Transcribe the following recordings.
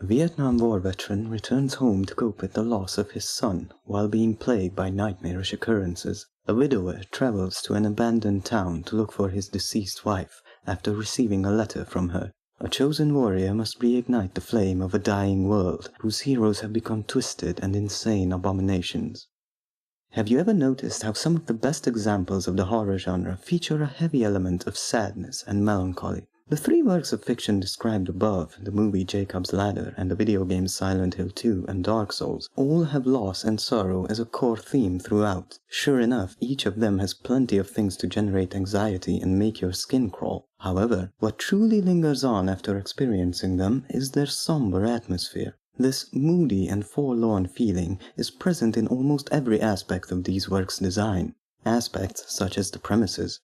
A Vietnam War veteran returns home to cope with the loss of his son while being plagued by nightmarish occurrences. A widower travels to an abandoned town to look for his deceased wife after receiving a letter from her. A chosen warrior must reignite the flame of a dying world whose heroes have become twisted and insane abominations. Have you ever noticed how some of the best examples of the horror genre feature a heavy element of sadness and melancholy? The three works of fiction described above, the movie Jacob's Ladder and the video games Silent Hill 2 and Dark Souls, all have loss and sorrow as a core theme throughout. Sure enough, each of them has plenty of things to generate anxiety and make your skin crawl. However, what truly lingers on after experiencing them is their somber atmosphere. This moody and forlorn feeling is present in almost every aspect of these works' design, aspects such as the premises.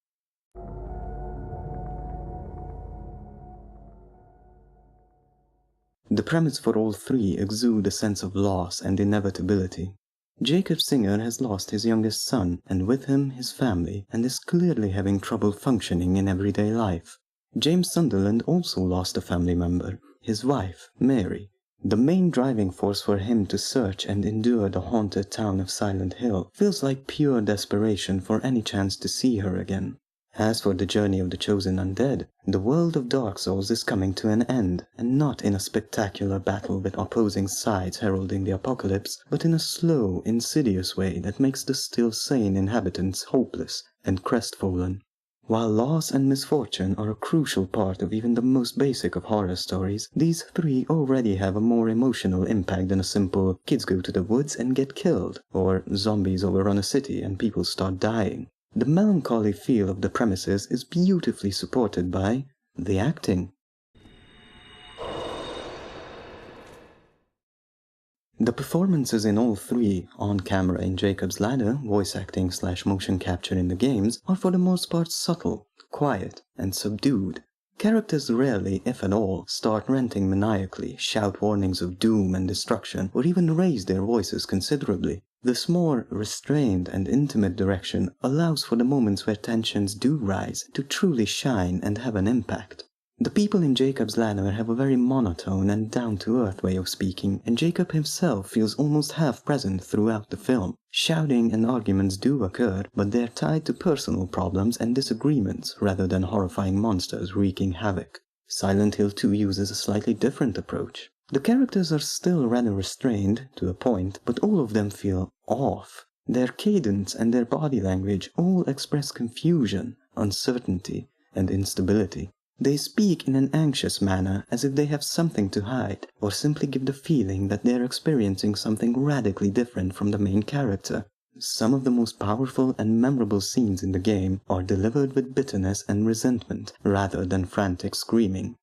The premise for all three exude a sense of loss and inevitability. Jacob Singer has lost his youngest son, and with him his family, and is clearly having trouble functioning in everyday life. James Sunderland also lost a family member, his wife, Mary. The main driving force for him to search and endure the haunted town of Silent Hill feels like pure desperation for any chance to see her again. As for the journey of the chosen undead, the world of Dark Souls is coming to an end, and not in a spectacular battle with opposing sides heralding the apocalypse, but in a slow, insidious way that makes the still sane inhabitants hopeless and crestfallen. While loss and misfortune are a crucial part of even the most basic of horror stories, these three already have a more emotional impact than a simple kids go to the woods and get killed, or zombies overrun a city and people start dying. The melancholy feel of the premises is beautifully supported by the acting. The performances in all three, on camera in Jacob's Ladder, voice acting / motion capture in the games, are for the most part subtle, quiet, and subdued. Characters rarely, if at all, start ranting maniacally, shout warnings of doom and destruction, or even raise their voices considerably. This more restrained and intimate direction allows for the moments where tensions do rise to truly shine and have an impact. The people in Jacob's Ladder have a very monotone and down-to-earth way of speaking, and Jacob himself feels almost half-present throughout the film. Shouting and arguments do occur, but they're tied to personal problems and disagreements rather than horrifying monsters wreaking havoc. Silent Hill 2 uses a slightly different approach. The characters are still rather restrained, to a point, but all of them feel off. Their cadence and their body language all express confusion, uncertainty, and instability. They speak in an anxious manner, as if they have something to hide, or simply give the feeling that they are experiencing something radically different from the main character. Some of the most powerful and memorable scenes in the game are delivered with bitterness and resentment, rather than frantic screaming.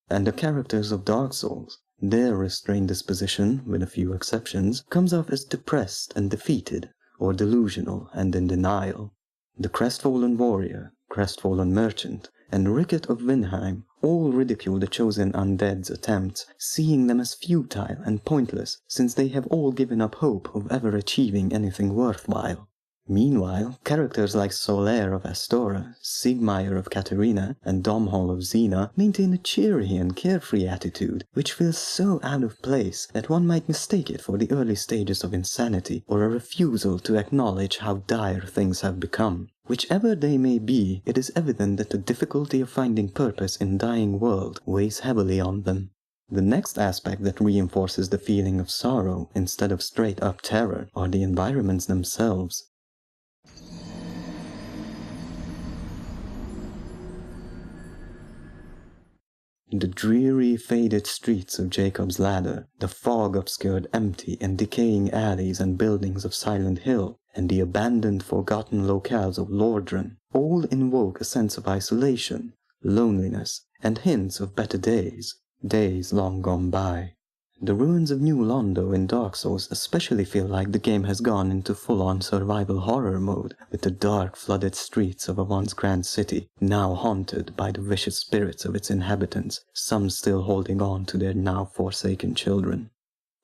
And the characters of Dark Souls, their restrained disposition, with a few exceptions, comes off as depressed and defeated, or delusional and in denial. The crestfallen warrior, crestfallen merchant, and Ricket of Vinheim all ridicule the chosen undead's attempts, seeing them as futile and pointless, since they have all given up hope of ever achieving anything worthwhile. Meanwhile, characters like Solaire of Astora, Sigmire of Katarina, and Domhall of Xena maintain a cheery and carefree attitude, which feels so out of place that one might mistake it for the early stages of insanity, or a refusal to acknowledge how dire things have become. Whichever they may be, it is evident that the difficulty of finding purpose in a dying world weighs heavily on them. The next aspect that reinforces the feeling of sorrow instead of straight-up terror are the environments themselves. The dreary, faded streets of Jacob's Ladder, the fog-obscured, empty and decaying alleys and buildings of Silent Hill, and the abandoned, forgotten locales of Lordran all invoke a sense of isolation, loneliness, and hints of better days, days long gone by. The ruins of New Londo in Dark Souls especially feel like the game has gone into full-on survival horror mode, with the dark, flooded streets of a once grand city, now haunted by the vicious spirits of its inhabitants, some still holding on to their now forsaken children.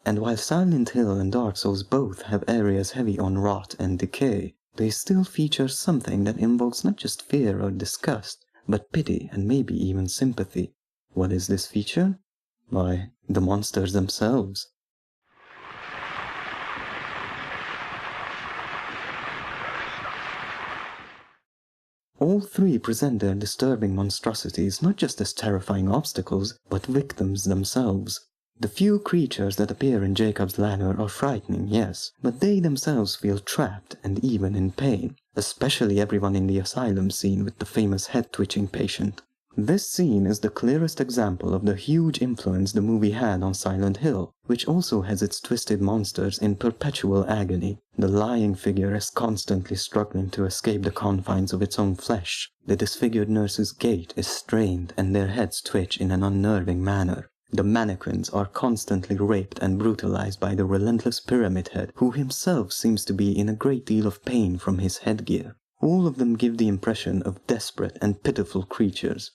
And while Silent Hill and Dark Souls both have areas heavy on rot and decay, they still feature something that invokes not just fear or disgust, but pity and maybe even sympathy. What is this feature? Why, the monsters themselves. All three present their disturbing monstrosities not just as terrifying obstacles, but victims themselves. The few creatures that appear in Jacob's Ladder are frightening, yes, but they themselves feel trapped and even in pain, especially everyone in the asylum scene with the famous head-twitching patient. This scene is the clearest example of the huge influence the movie had on Silent Hill, which also has its twisted monsters in perpetual agony. The lying figure is constantly struggling to escape the confines of its own flesh. The disfigured nurse's gait is strained and their heads twitch in an unnerving manner. The mannequins are constantly raped and brutalized by the relentless Pyramid Head, who himself seems to be in a great deal of pain from his headgear. All of them give the impression of desperate and pitiful creatures.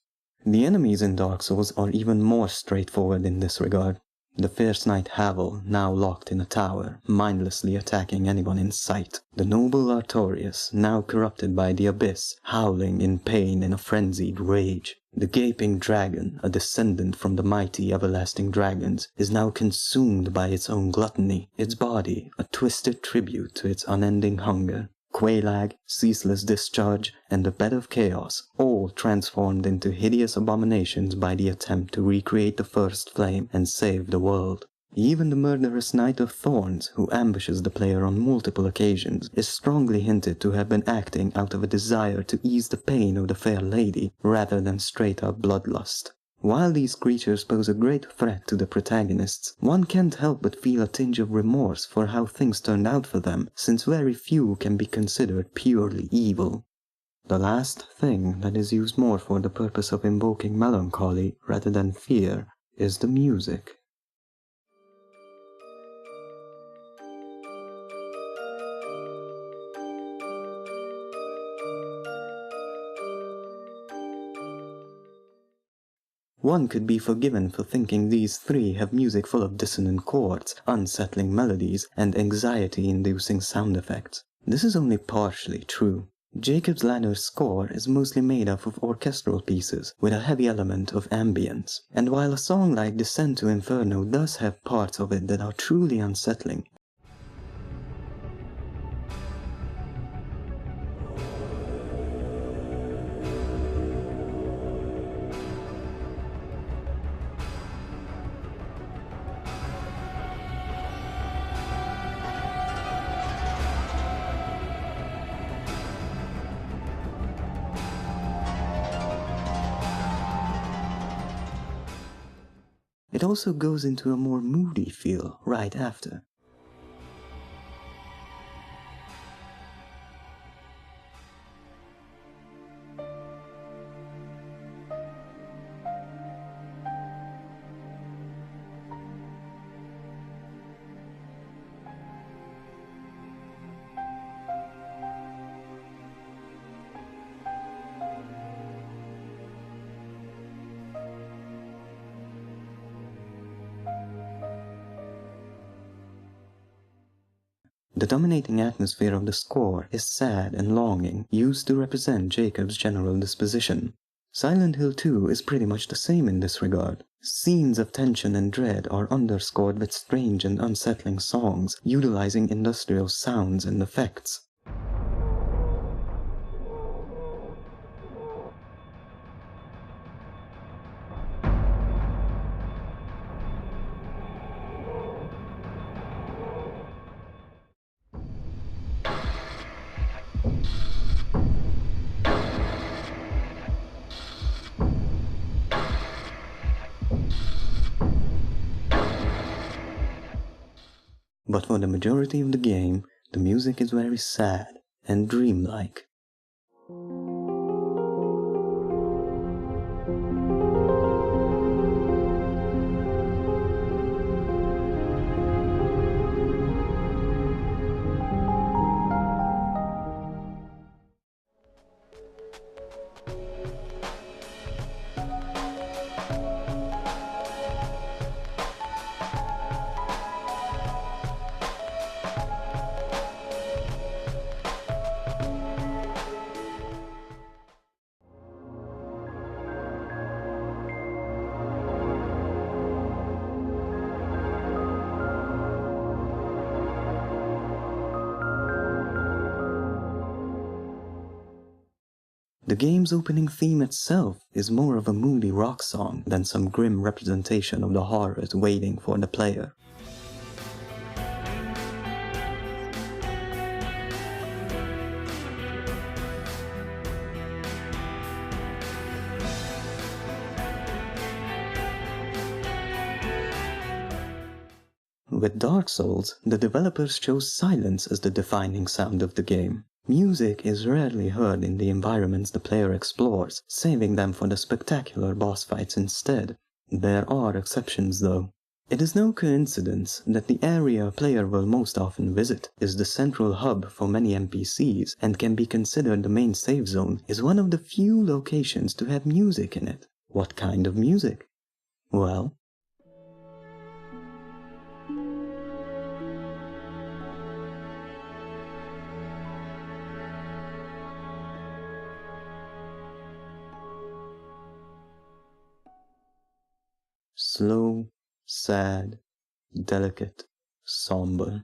The enemies in Dark Souls are even more straightforward in this regard. The fierce knight Havel, now locked in a tower, mindlessly attacking anyone in sight. The noble Artorias, now corrupted by the abyss, howling in pain in a frenzied rage. The gaping dragon, a descendant from the mighty everlasting dragons, is now consumed by its own gluttony, its body a twisted tribute to its unending hunger. Quelaag, Ceaseless Discharge, and the Bed of Chaos, all transformed into hideous abominations by the attempt to recreate the First Flame and save the world. Even the murderous Knight of Thorns, who ambushes the player on multiple occasions, is strongly hinted to have been acting out of a desire to ease the pain of the fair lady, rather than straight-up bloodlust. While these creatures pose a great threat to the protagonists, one can't help but feel a tinge of remorse for how things turned out for them, since very few can be considered purely evil. The last thing that is used more for the purpose of invoking melancholy rather than fear is the music. One could be forgiven for thinking these three have music full of dissonant chords, unsettling melodies, and anxiety-inducing sound effects. This is only partially true. Jacob's Ladder's score is mostly made up of orchestral pieces, with a heavy element of ambience. And while a song like Descent to Inferno does have parts of it that are truly unsettling, it also goes into a more moody feel right after. The dominating atmosphere of the score is sad and longing, used to represent Jacob's general disposition. Silent Hill 2 is pretty much the same in this regard. Scenes of tension and dread are underscored with strange and unsettling songs, utilizing industrial sounds and effects. But for the majority of the game, the music is very sad and dreamlike. The game's opening theme itself is more of a moody rock song than some grim representation of the horrors waiting for the player. With Dark Souls, the developers chose silence as the defining sound of the game. Music is rarely heard in the environments the player explores, saving them for the spectacular boss fights instead. There are exceptions though. It is no coincidence that the area a player will most often visit is the central hub for many NPCs and can be considered the main save zone is one of the few locations to have music in it. What kind of music? Well, slow, sad, delicate, somber.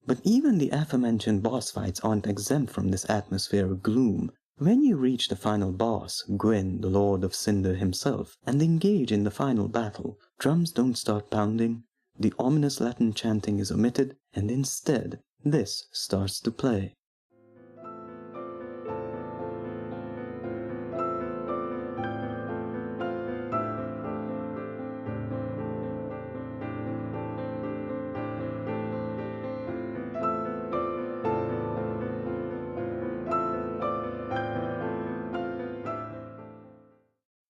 But even the aforementioned boss fights aren't exempt from this atmosphere of gloom. When you reach the final boss, Gwyn, the Lord of Cinder himself, and engage in the final battle, drums don't start pounding, the ominous Latin chanting is omitted, and instead, this starts to play.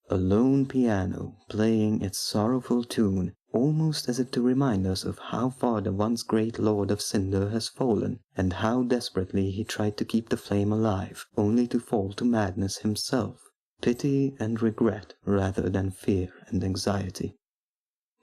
A lone piano playing its sorrowful tune, almost as if to remind us of how far the once great Lord of Cinder has fallen, and how desperately he tried to keep the flame alive, only to fall to madness himself. Pity and regret rather than fear and anxiety.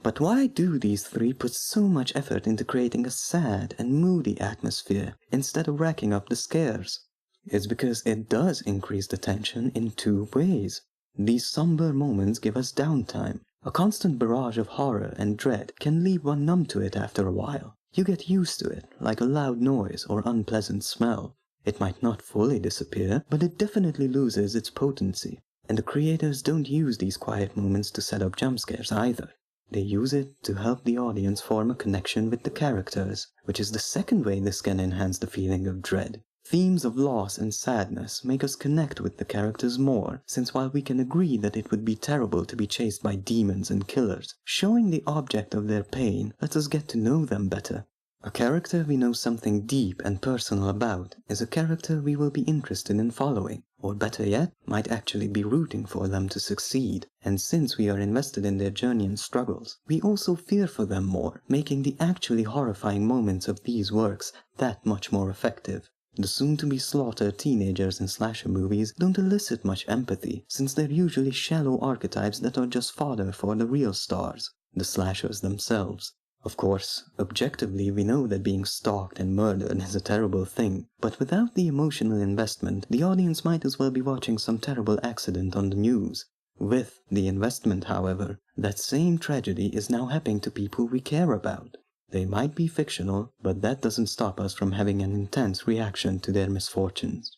But why do these three put so much effort into creating a sad and moody atmosphere instead of racking up the scares? It's because it does increase the tension in two ways. These somber moments give us downtime. A constant barrage of horror and dread can leave one numb to it after a while. You get used to it, like a loud noise or unpleasant smell. It might not fully disappear, but it definitely loses its potency. And the creators don't use these quiet moments to set up jump scares either. They use it to help the audience form a connection with the characters, which is the second way this can enhance the feeling of dread. Themes of loss and sadness make us connect with the characters more, since while we can agree that it would be terrible to be chased by demons and killers, showing the object of their pain lets us get to know them better. A character we know something deep and personal about is a character we will be interested in following, or better yet, might actually be rooting for them to succeed. And since we are invested in their journey and struggles, we also fear for them more, making the actually horrifying moments of these works that much more effective. The soon-to-be-slaughtered teenagers in slasher movies don't elicit much empathy, since they're usually shallow archetypes that are just fodder for the real stars, the slashers themselves. Of course, objectively we know that being stalked and murdered is a terrible thing, but without the emotional investment, the audience might as well be watching some terrible accident on the news. With the investment, however, that same tragedy is now happening to people we care about. They might be fictional, but that doesn't stop us from having an intense reaction to their misfortunes.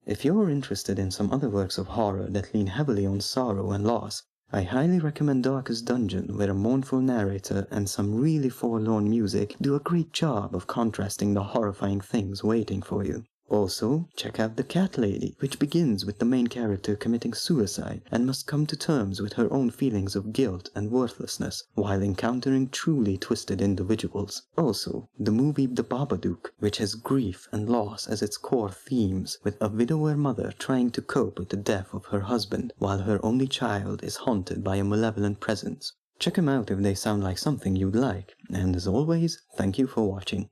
If you're interested in some other works of horror that lean heavily on sorrow and loss, I highly recommend Darkest Dungeon, where a mournful narrator and some really forlorn music do a great job of contrasting the horrifying things waiting for you. Also, check out The Cat Lady, which begins with the main character committing suicide and must come to terms with her own feelings of guilt and worthlessness while encountering truly twisted individuals. Also, the movie The Babadook, which has grief and loss as its core themes, with a widower mother trying to cope with the death of her husband while her only child is haunted by a malevolent presence. Check them out if they sound like something you'd like, and as always, thank you for watching.